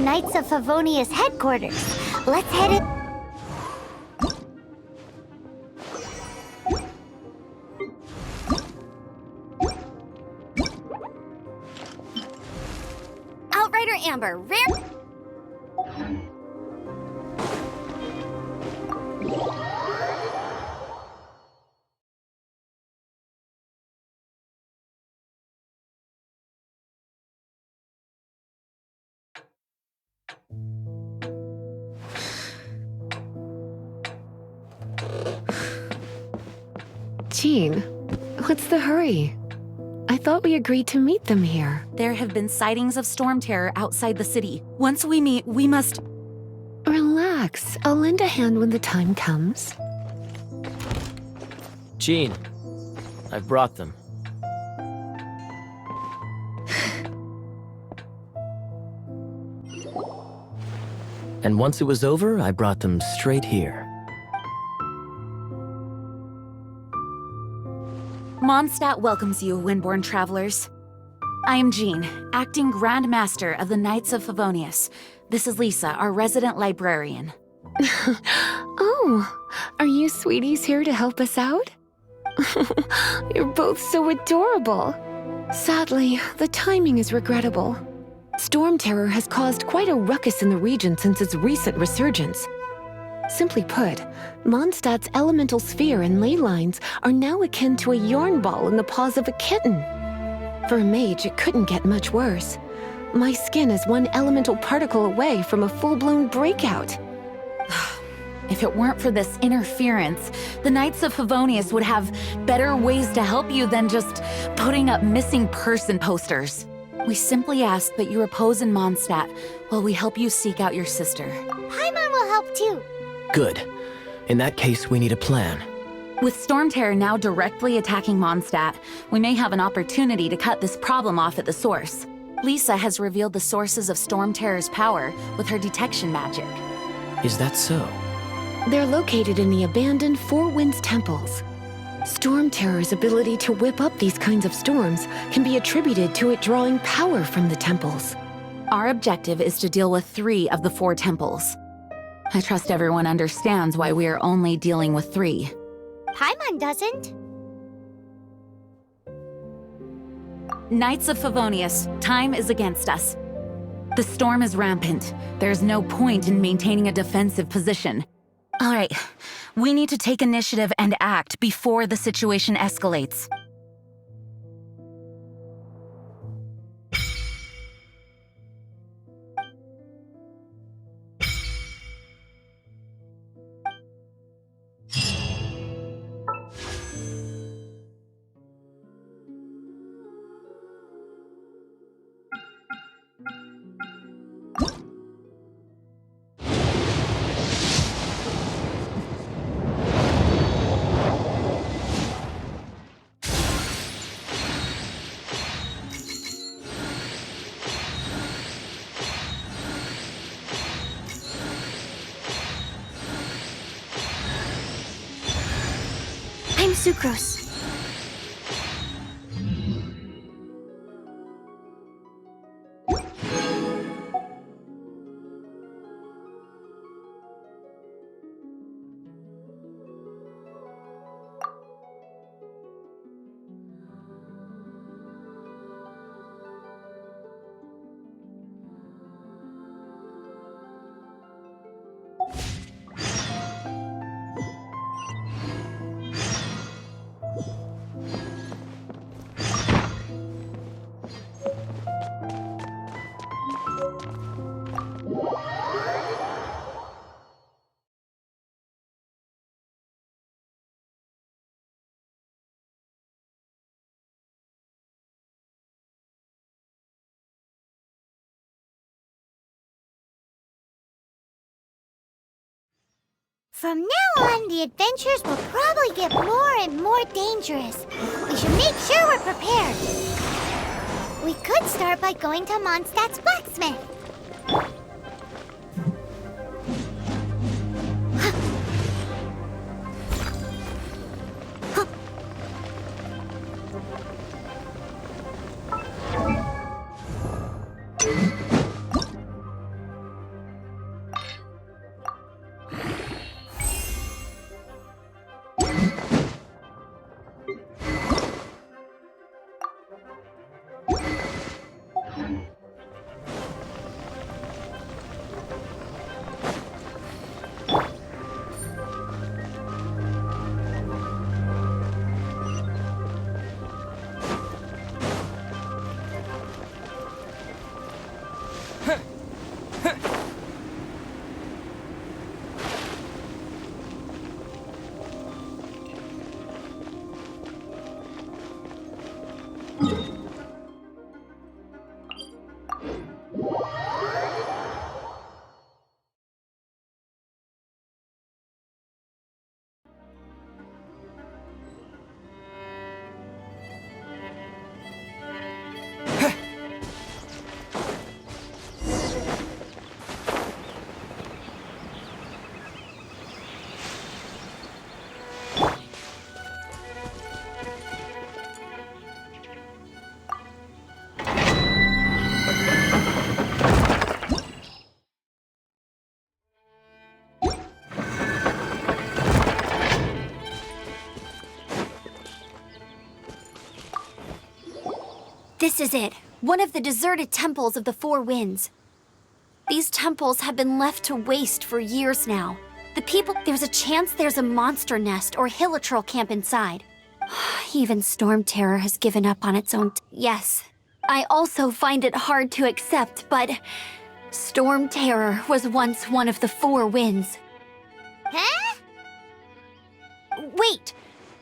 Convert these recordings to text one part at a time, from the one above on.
Knights of Favonia's headquarters. Let's head in. Outrider Amber, rare. Jean, what's the hurry? I thought we agreed to meet them here. There have been sightings of storm terror outside the city. Once we meet, we must... Relax. I'll lend a hand when the time comes. Jean, I've brought them. And once it was over, I brought them straight here. Mondstadt welcomes you, Windborn travelers. I am Jean, acting Grand Master of the Knights of Favonius. This is Lisa, our resident librarian. Oh, are you sweeties here to help us out? You're both so adorable. Sadly, the timing is regrettable. Storm terror has caused quite a ruckus in the region since its recent resurgence. Simply put, Mondstadt's elemental sphere and ley lines are now akin to a yarn ball in the paws of a kitten. For a mage, it couldn't get much worse. My skin is one elemental particle away from a full-blown breakout. If it weren't for this interference, the Knights of Favonius would have better ways to help you than just putting up missing person posters. We simply ask that you repose in Mondstadt while we help you seek out your sister. Paimon will help too. Good. In that case, we need a plan. With Storm Terror now directly attacking Mondstadt, we may have an opportunity to cut this problem off at the source. Lisa has revealed the sources of Storm Terror's power with her detection magic. Is that so? They're located in the abandoned Four Winds temples. Storm Terror's ability to whip up these kinds of storms can be attributed to it drawing power from the temples. Our objective is to deal with 3 of the 4 temples. I trust everyone understands why we are only dealing with 3. Paimon doesn't. Knights of Favonius, time is against us. The storm is rampant. There's no point in maintaining a defensive position. All right, we need to take initiative and act before the situation escalates. I'm Sucrose. From now on, the adventures will probably get more and more dangerous. We should make sure we're prepared. We could start by going to Mondstadt's blacksmith. This is it. One of the deserted temples of the Four Winds. These temples have been left to waste for years now. There's a chance there's a monster nest or hilitrol camp inside. Even Storm Terror has given up on its own. Yes, I also find it hard to accept, but Storm Terror was once one of the Four Winds. Huh? Wait,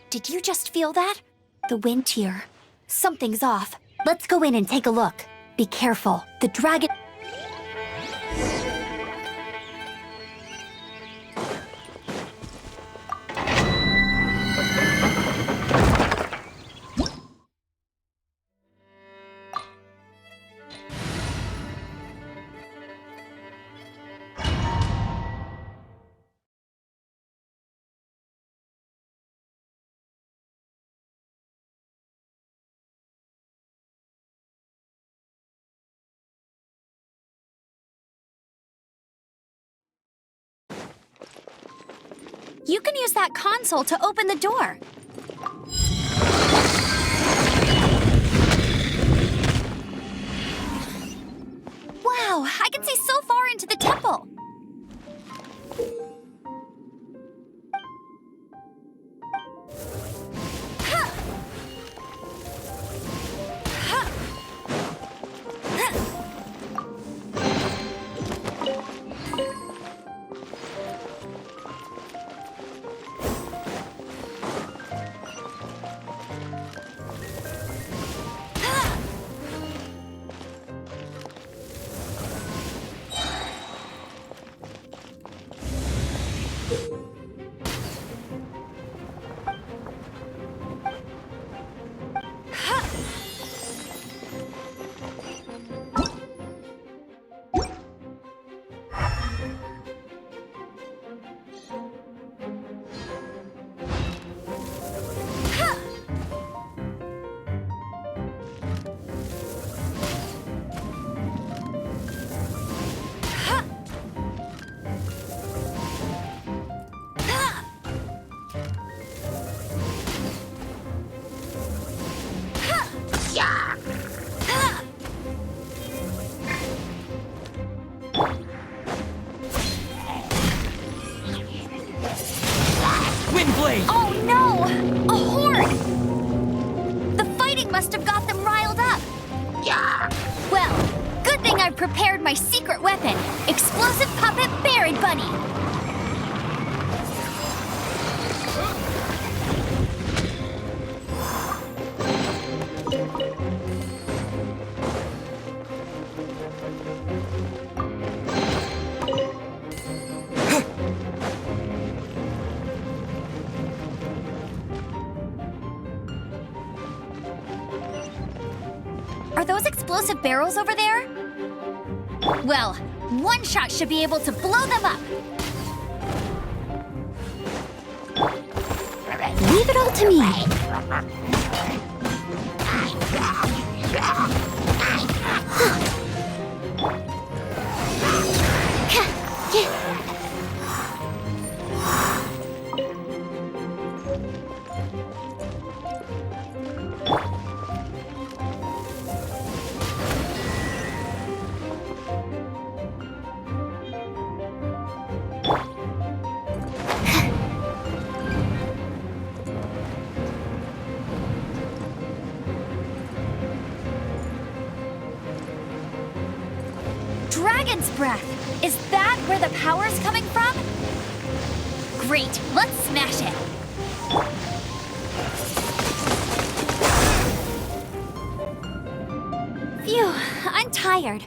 did you just feel that? The wind here. Something's off. Let's go in and take a look. Be careful. The dragon... You can use that console to open the door. Wow, I can see so far into the temple. Oh no! A horde! The fighting must have got them riled up. Well, good thing I've prepared my secret weapon, explosive puppet Berry Bunny. Are those explosive barrels over there? Well, one shot should be able to blow them up. Leave it all to me. Dragon's breath! Is that where the power's coming from? Great, let's smash it! Phew, I'm tired.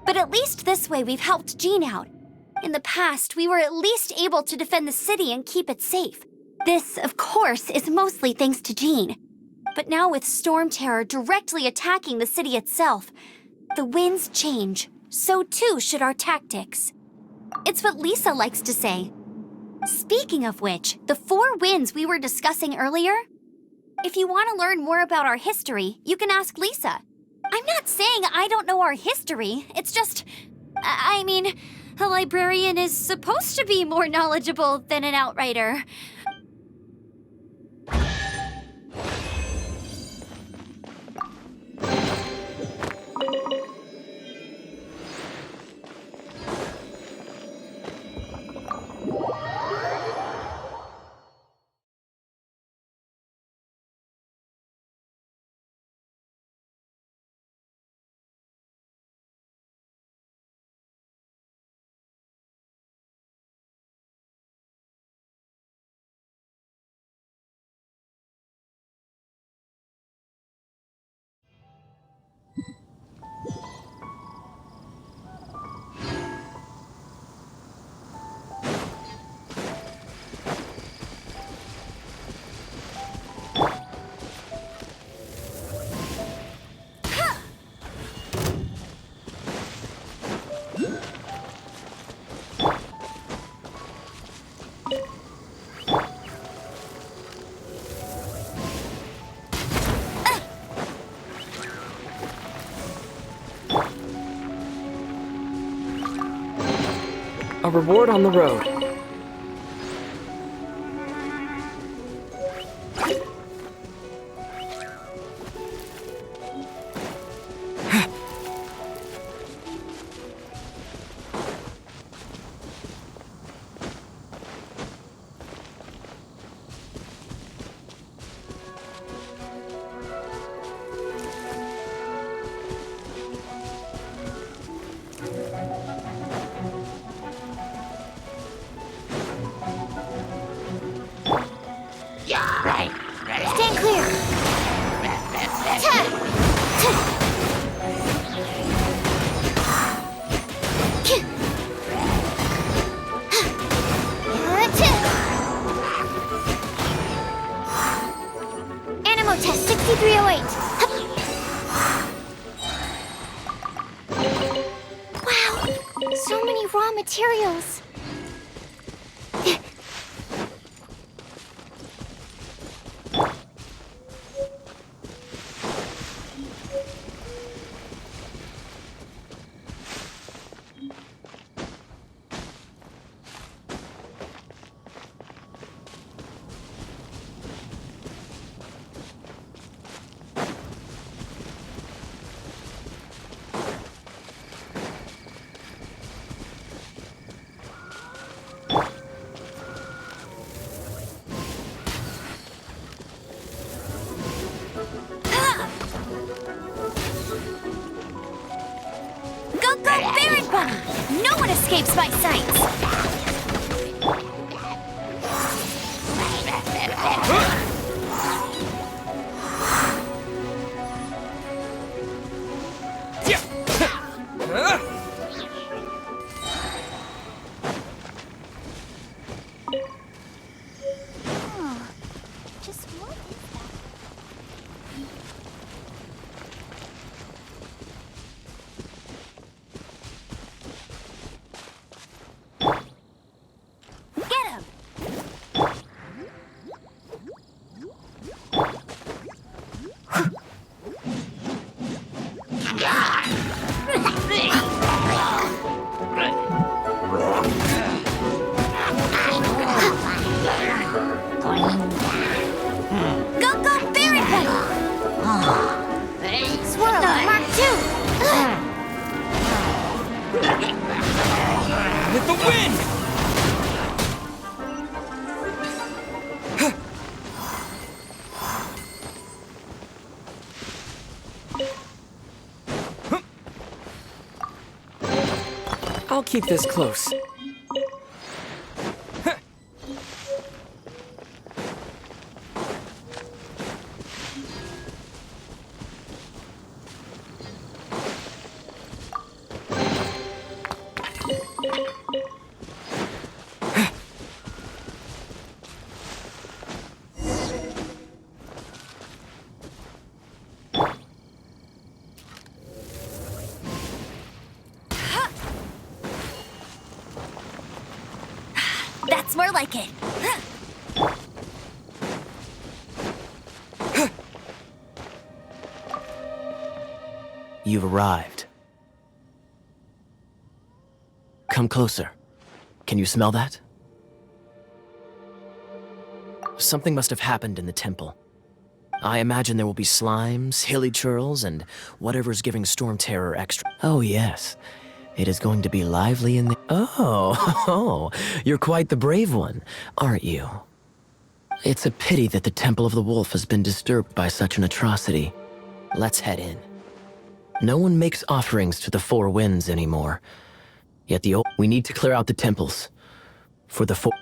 But at least this way we've helped Jean out. In the past, we were at least able to defend the city and keep it safe. This, of course, is mostly thanks to Jean. But now with Storm Terror directly attacking the city itself, the winds change. So too should our tactics. It's what Lisa likes to say. Speaking of which, the Four Winds we were discussing earlier? If you want to learn more about our history, you can ask Lisa. I'm not saying I don't know our history. It's just... I mean, a librarian is supposed to be more knowledgeable than an outrider. A reward on the road. Stand clear. Animo test 6308. Wow, so many raw materials. No one escapes my sights! Just what is that? Get him! Go, Barry Pedal! Swirl, Mark 2! With the wind! I'll keep this close. That's more like it. You've arrived. Come closer. Can you smell that? Something must have happened in the temple. I imagine there will be slimes, hilly churls, and whatever's giving Storm Terror extra. Oh, yes. It is going to be lively in the... Oh, you're quite the brave one, aren't you? It's a pity that the Temple of the Wolf has been disturbed by such an atrocity. Let's head in. No one makes offerings to the Four Winds anymore. Yet we need to clear out the temples. For the four...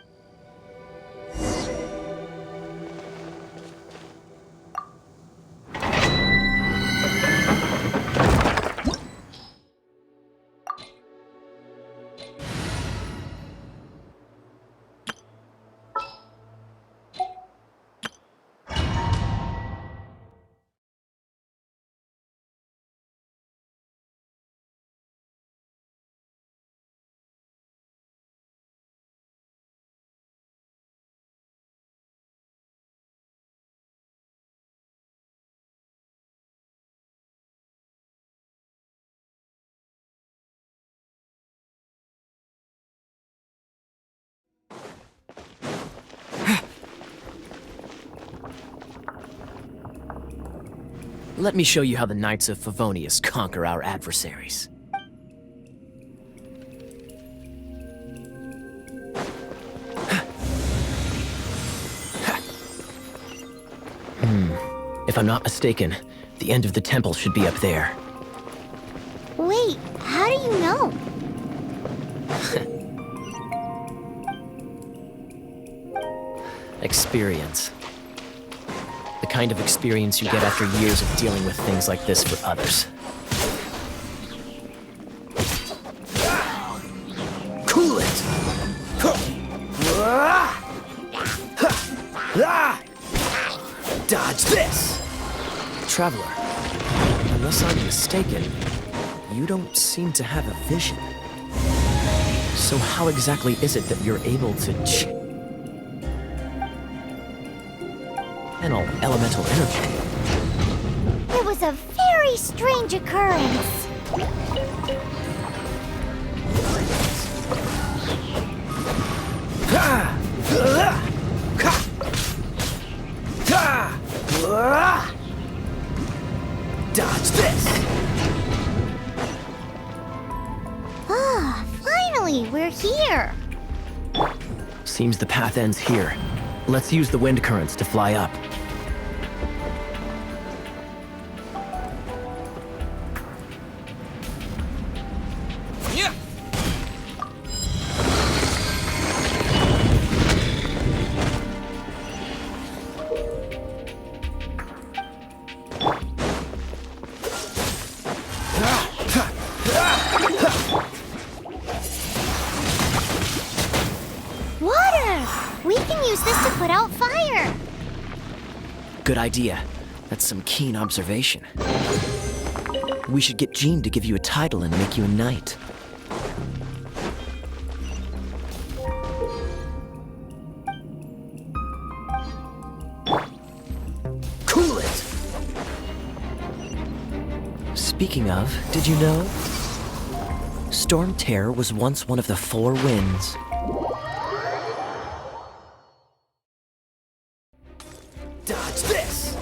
Let me show you how the Knights of Favonius conquer our adversaries. If I'm not mistaken, the end of the temple should be up there. Wait, how do you know? Experience. The kind of experience you get after years of dealing with things like this for others. Cool it! Dodge this! Traveler, unless I'm mistaken, you don't seem to have a vision. So how exactly is it that you're able to channel elemental energy? It was a very strange occurrence. Dodge this! Ah, finally, we're here. Seems the path ends here. Let's use the wind currents to fly up. Water! We can use this to put out fire. Good idea. That's some keen observation. We should get Jean to give you a title and make you a knight. Cool it! Speaking of, did you know? Storm Terror was once one of the four winds. Dodge this!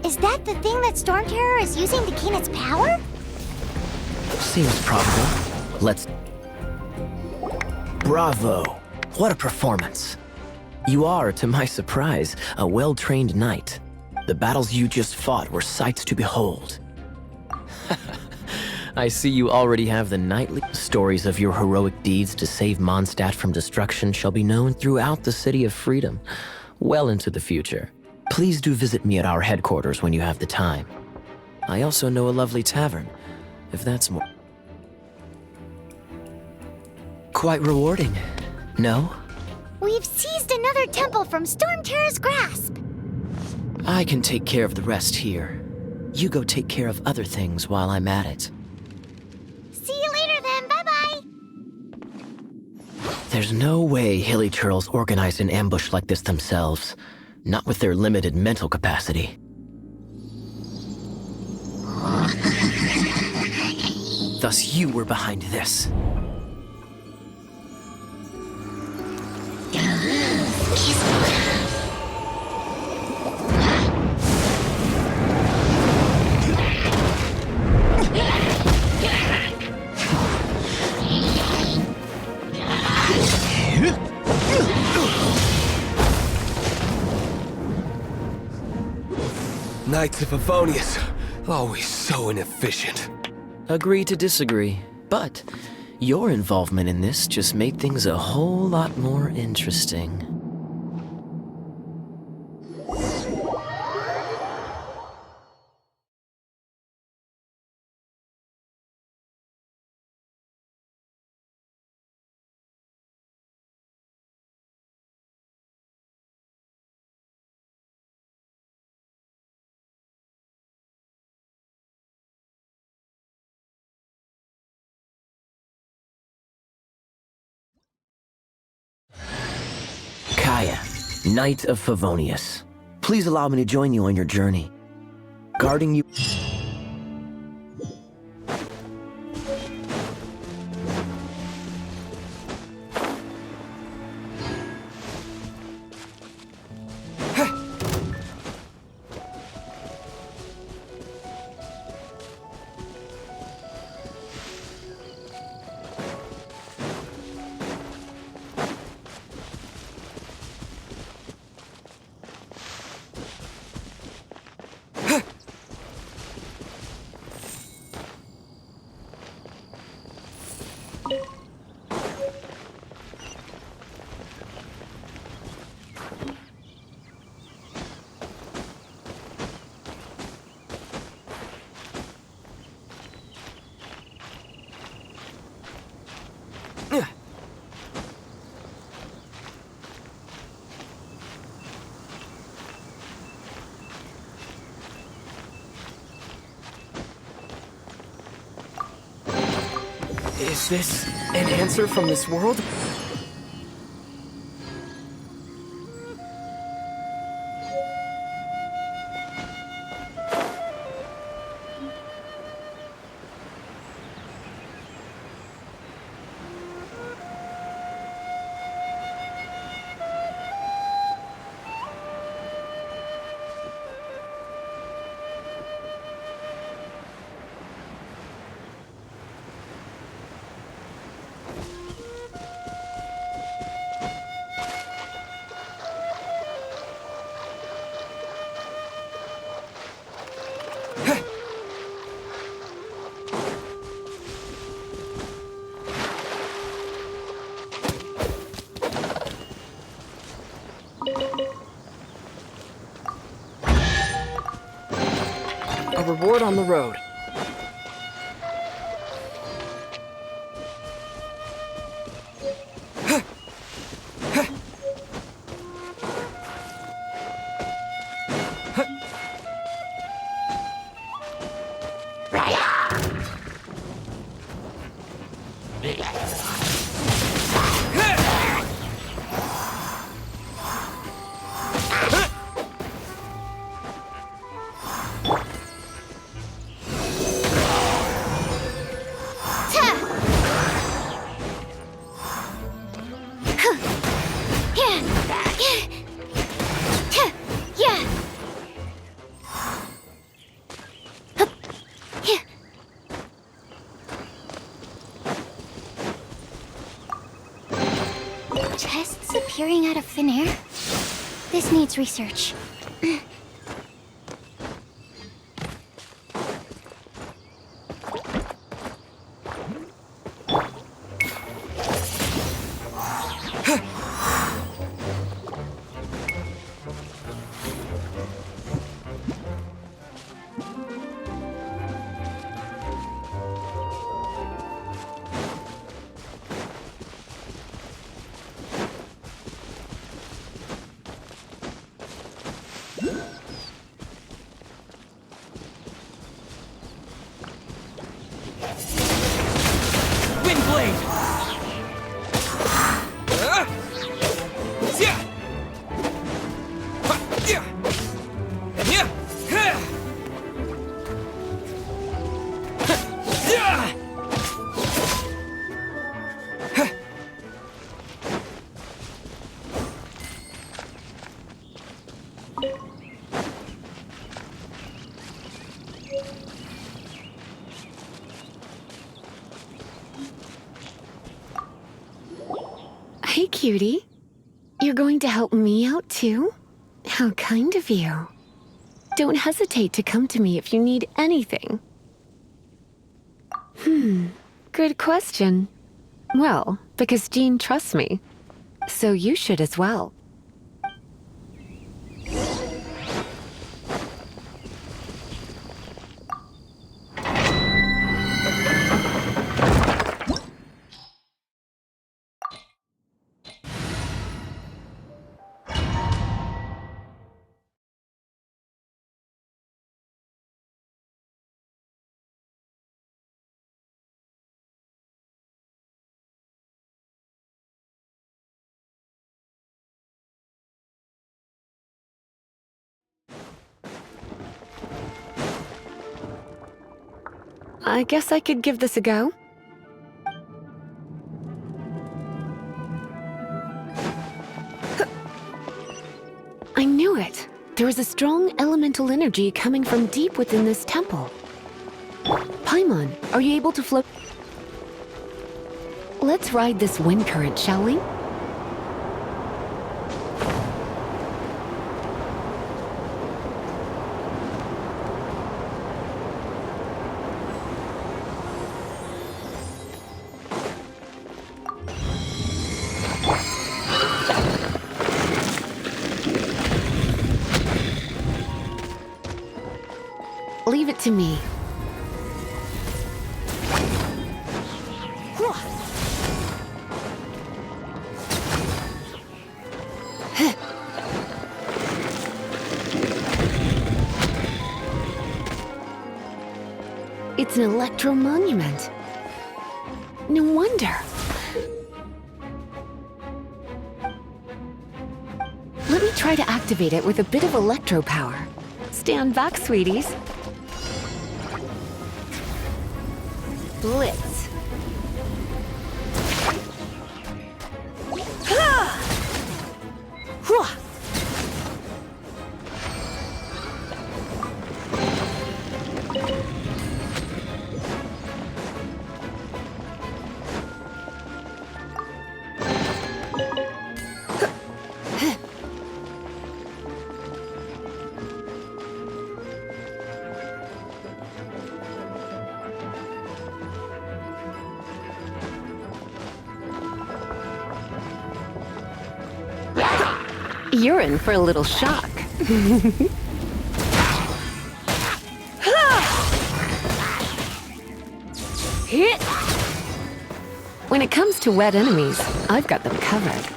Is that the thing that Storm Terror is using to gain its power? Seems probable. Let's... Bravo! What a performance! You are, to my surprise, a well-trained knight. The battles you just fought were sights to behold. I see you already have the knightly stories of your heroic deeds to save Mondstadt from destruction shall be known throughout the City of Freedom, well into the future. Please do visit me at our headquarters when you have the time. I also know a lovely tavern, if that's more... Quite rewarding, no? We've seized another temple from Storm Terror's grasp. I can take care of the rest here. You go take care of other things while I'm at it. See you later then, bye-bye. There's no way hilly churls organized an ambush like this themselves, not with their limited mental capacity. Thus you were behind this. Knights of Favonius, always so inefficient. Agree to disagree, but your involvement in this just made things a whole lot more interesting. Knight of Favonius, please allow me to join you on your journey. Guarding you... Is this an answer from this world? A reward on the road. Chests appearing out of thin air? This needs research. Hey, cutie. You're going to help me out, too? How kind of you. Don't hesitate to come to me if you need anything. Good question. Well, because Jean trusts me. So you should as well. I guess I could give this a go. I knew it. There is a strong elemental energy coming from deep within this temple. Paimon, are you able to float? Let's ride this wind current, shall we? Leave it to me. It's an electro monument. No wonder. Let me try to activate it with a bit of electro power. Stand back, sweeties. Blitz. You're in for a little shock. When it comes to wet enemies, I've got them covered.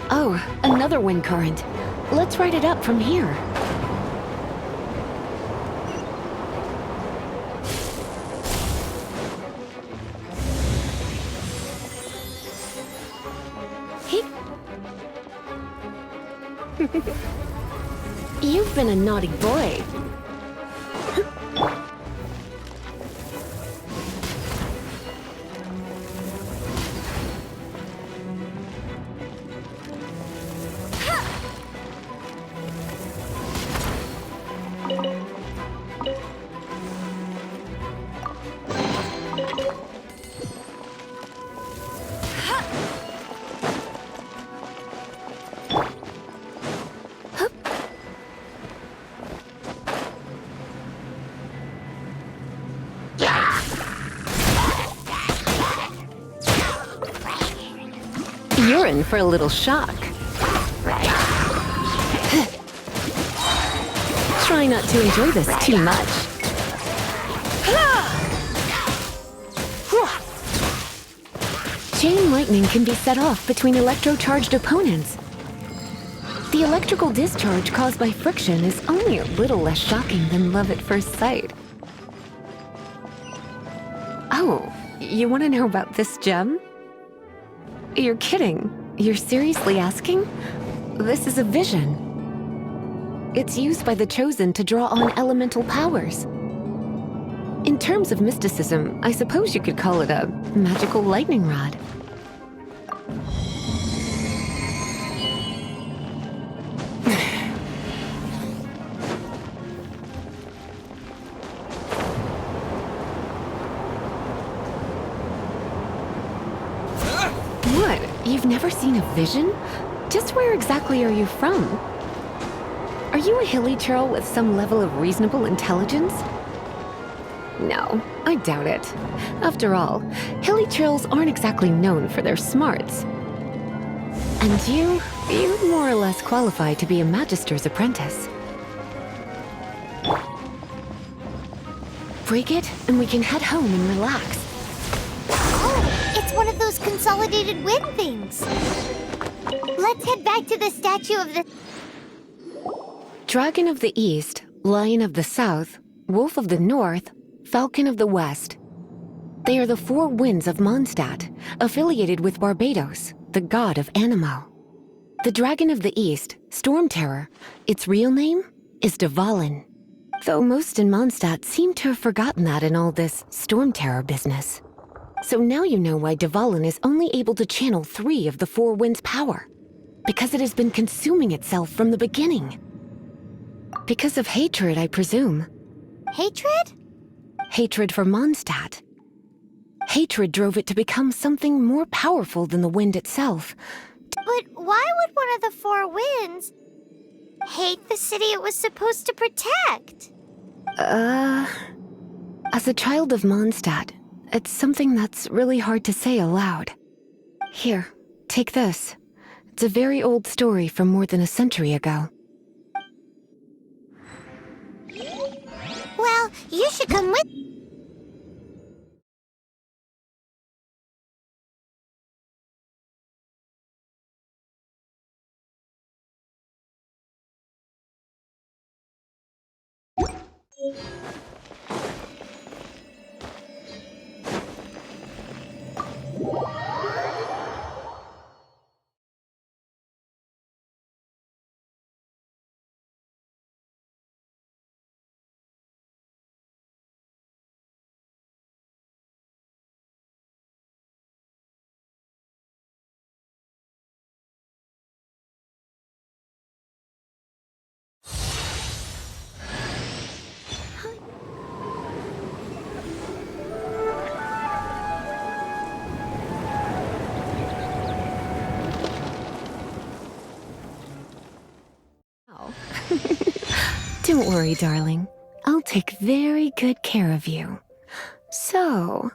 Oh, another wind current. Let's ride it up from here. Hey. You've been a naughty boy. You're in for a little shock. Try not to enjoy this too much. Chain lightning can be set off between electro-charged opponents. The electrical discharge caused by friction is only a little less shocking than love at first sight. Oh, you want to know about this gem? You're kidding. You're seriously asking? This is a vision. It's used by the Chosen to draw on elemental powers. In terms of mysticism, I suppose you could call it a magical lightning rod. What? You've never seen a vision? Just where exactly are you from? Are you a hilly churl with some level of reasonable intelligence? No, I doubt it. After all, hilly churls aren't exactly known for their smarts. And you're more or less qualified to be a magister's apprentice. Break it, and we can head home and relax. Oh, it's one of those consolidated wind things. Let's head back to the statue of the... Dragon of the East, Lion of the South, Wolf of the North, Falcon of the West. They are the four winds of Mondstadt, affiliated with Barbados, the god of Anemo. The Dragon of the East, Storm Terror, its real name is Dvalin. Though most in Mondstadt seem to have forgotten that in all this Storm Terror business. So now you know why Dvalin is only able to channel 3 of the four winds' power. Because it has been consuming itself from the beginning. Because of hatred, I presume. Hatred? Hatred for Mondstadt. Hatred drove it to become something more powerful than the wind itself. But why would one of the four winds hate the city it was supposed to protect? As a child of Mondstadt, it's something that's really hard to say aloud. Here, take this. It's a very old story from more than a century ago. Well, you should come with... Don't worry, darling. I'll take very good care of you. So...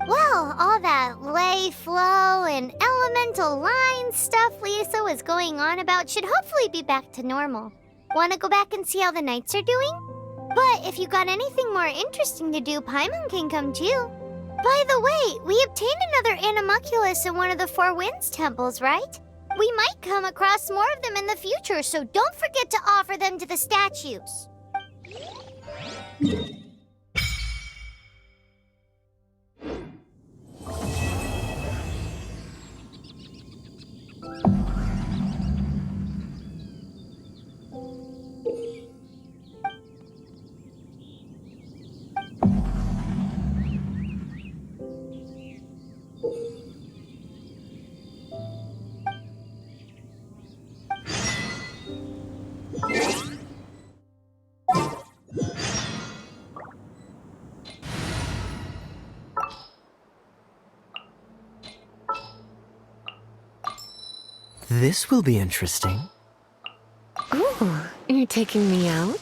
Well, all that lay, flow, and elemental line stuff Lisa was going on about should hopefully be back to normal. Want to go back and see how the knights are doing? But if you got anything more interesting to do, Paimon can come too. By the way, we obtained another Animalculus in one of the Four Winds temples, right? We might come across more of them in the future, so don't forget to offer them to the statues. This will be interesting. Oh, you're taking me out?